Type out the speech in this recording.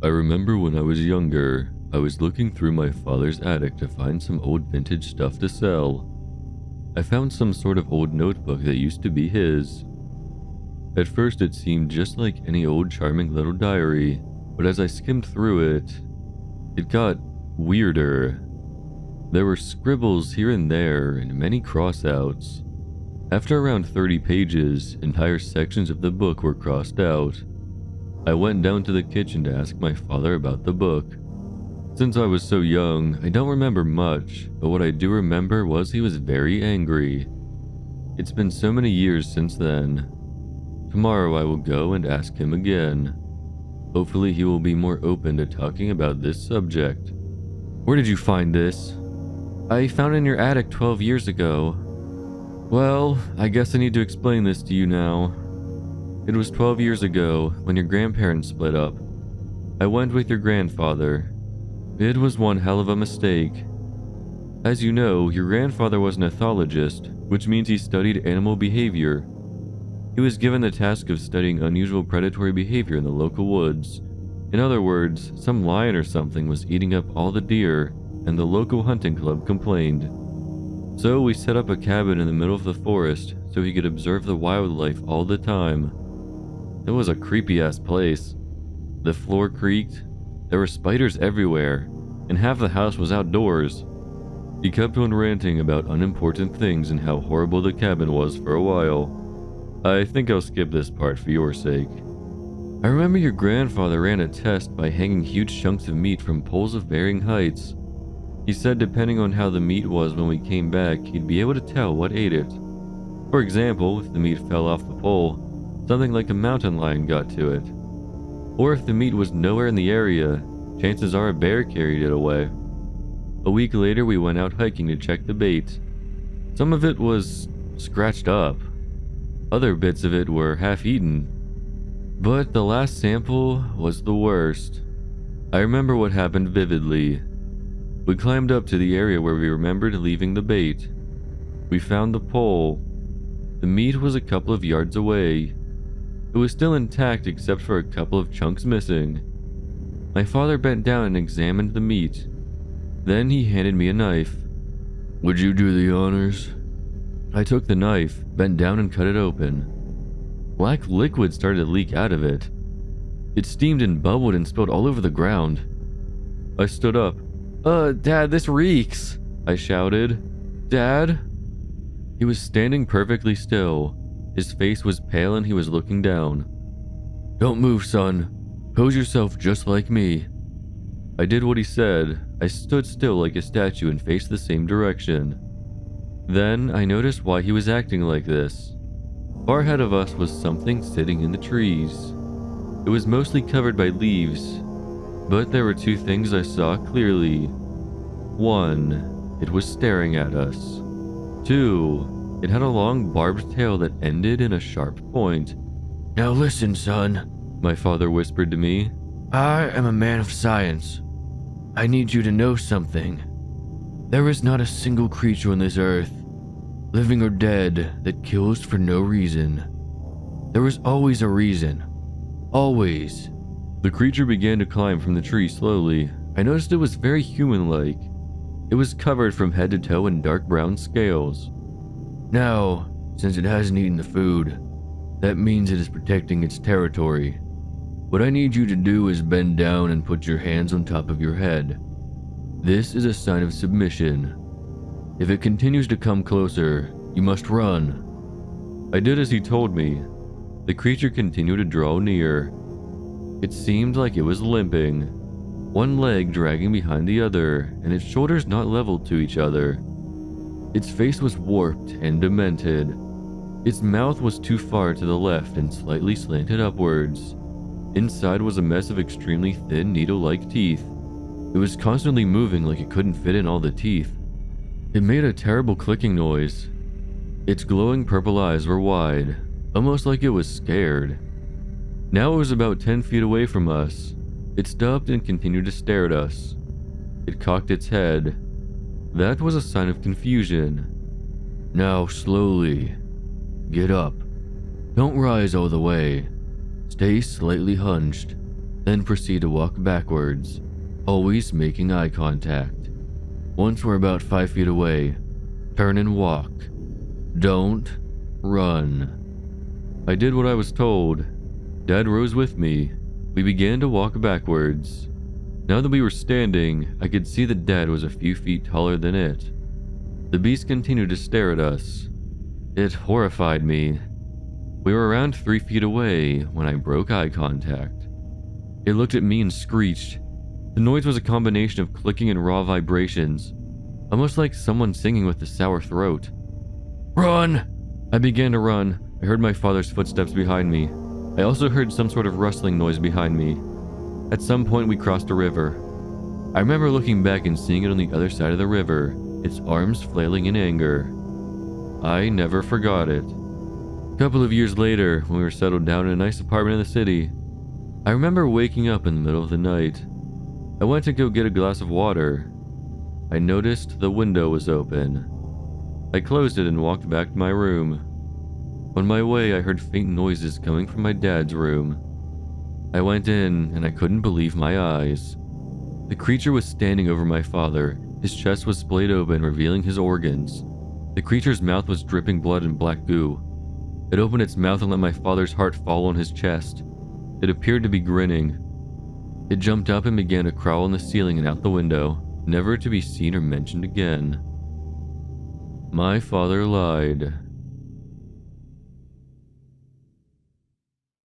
I remember when I was younger, I was looking through my father's attic to find some old vintage stuff to sell. I found some sort of old notebook that used to be his. At first it seemed just like any old charming little diary, but as I skimmed through it, it got weirder. There were scribbles here and there and many crossouts. After around 30 pages, entire sections of the book were crossed out. I went down to the kitchen to ask my father about the book. Since I was so young, I don't remember much, but what I do remember was he was very angry. It's been so many years since then. Tomorrow I will go and ask him again. Hopefully he will be more open to talking about this subject. Where did you find this? I found it in your attic 12 years ago. Well, I guess I need to explain this to you now. It was 12 years ago when your grandparents split up. I went with your grandfather. It was one hell of a mistake. As you know, your grandfather was an ethologist, which means he studied animal behavior. He was given the task of studying unusual predatory behavior in the local woods. In other words, some lion or something was eating up all the deer, and the local hunting club complained. So we set up a cabin in the middle of the forest so he could observe the wildlife all the time. It was a creepy-ass place. The floor creaked, there were spiders everywhere, and half the house was outdoors. He kept on ranting about unimportant things and how horrible the cabin was for a while. I think I'll skip this part for your sake. I remember your grandfather ran a test by hanging huge chunks of meat from poles of varying heights. He said depending on how the meat was when we came back, he'd be able to tell what ate it. For example, if the meat fell off the pole, something like a mountain lion got to it. Or if the meat was nowhere in the area, chances are a bear carried it away. A week later we went out hiking to check the bait. Some of it was scratched up. Other bits of it were half-eaten. But the last sample was the worst. I remember what happened vividly. We climbed up to the area where we remembered leaving the bait. We found the pole. The meat was a couple of yards away. It was still intact except for a couple of chunks missing. My father bent down and examined the meat. Then he handed me a knife. Would you do the honors? I took the knife, bent down and cut it open. Black liquid started to leak out of it. It steamed and bubbled and spilled all over the ground. I stood up. Dad, this reeks!" I shouted. "Dad?" He was standing perfectly still. His face was pale and he was looking down. "Don't move, son. Pose yourself just like me." I did what he said. I stood still like a statue and faced the same direction. Then I noticed why he was acting like this. Far ahead of us was something sitting in the trees. It was mostly covered by leaves, but there were two things I saw clearly. One, it was staring at us. Two, it had a long barbed tail that ended in a sharp point. "Now listen, son," my father whispered to me. "I am a man of science. I need you to know something. There is not a single creature on this earth, living or dead, that kills for no reason. There is always a reason. Always." The creature began to climb from the tree slowly. I noticed it was very human-like. It was covered from head to toe in dark brown scales. "Now, since it hasn't eaten the food, that means it is protecting its territory. What I need you to do is bend down and put your hands on top of your head. This is a sign of submission. If it continues to come closer, you must run." I did as he told me. The creature continued to draw near. It seemed like it was limping, one leg dragging behind the other, and its shoulders not level to each other. Its face was warped and demented. Its mouth was too far to the left and slightly slanted upwards. Inside was a mess of extremely thin, needle-like teeth. It was constantly moving like it couldn't fit in all the teeth. It made a terrible clicking noise. Its glowing purple eyes were wide, almost like it was scared. Now it was about 10 feet away from us. It stopped and continued to stare at us. It cocked its head. That was a sign of confusion. "Now slowly. Get up. Don't rise all the way. Stay slightly hunched. then proceed to walk backwards, always making eye contact. Once we're about 5 feet away, turn and walk. Don't run. I did what I was told. Dad rose with me. We began to walk backwards. Now that we were standing, I could see that Dad was a few feet taller than it. The beast continued to stare at us. It horrified me. We were around 3 feet away when I broke eye contact. It looked at me and screeched. The noise was a combination of clicking and raw vibrations, almost like someone singing with a sour throat. Run! I began to run. I heard my father's footsteps behind me. I also heard some sort of rustling noise behind me. At some point we crossed a river. I remember looking back and seeing it on the other side of the river, its arms flailing in anger. I never forgot it. A couple of years later, when we were settled down in a nice apartment in the city, I remember waking up in the middle of the night. I went to go get a glass of water. I noticed the window was open. I closed it and walked back to my room. On my way, I heard faint noises coming from my dad's room. I went in and I couldn't believe my eyes. The creature was standing over my father. His chest was splayed open, revealing his organs. The creature's mouth was dripping blood and black goo. It opened its mouth and let my father's heart fall on his chest. It appeared to be grinning. It jumped up and began to crawl on the ceiling and out the window, never to be seen or mentioned again. My father lied.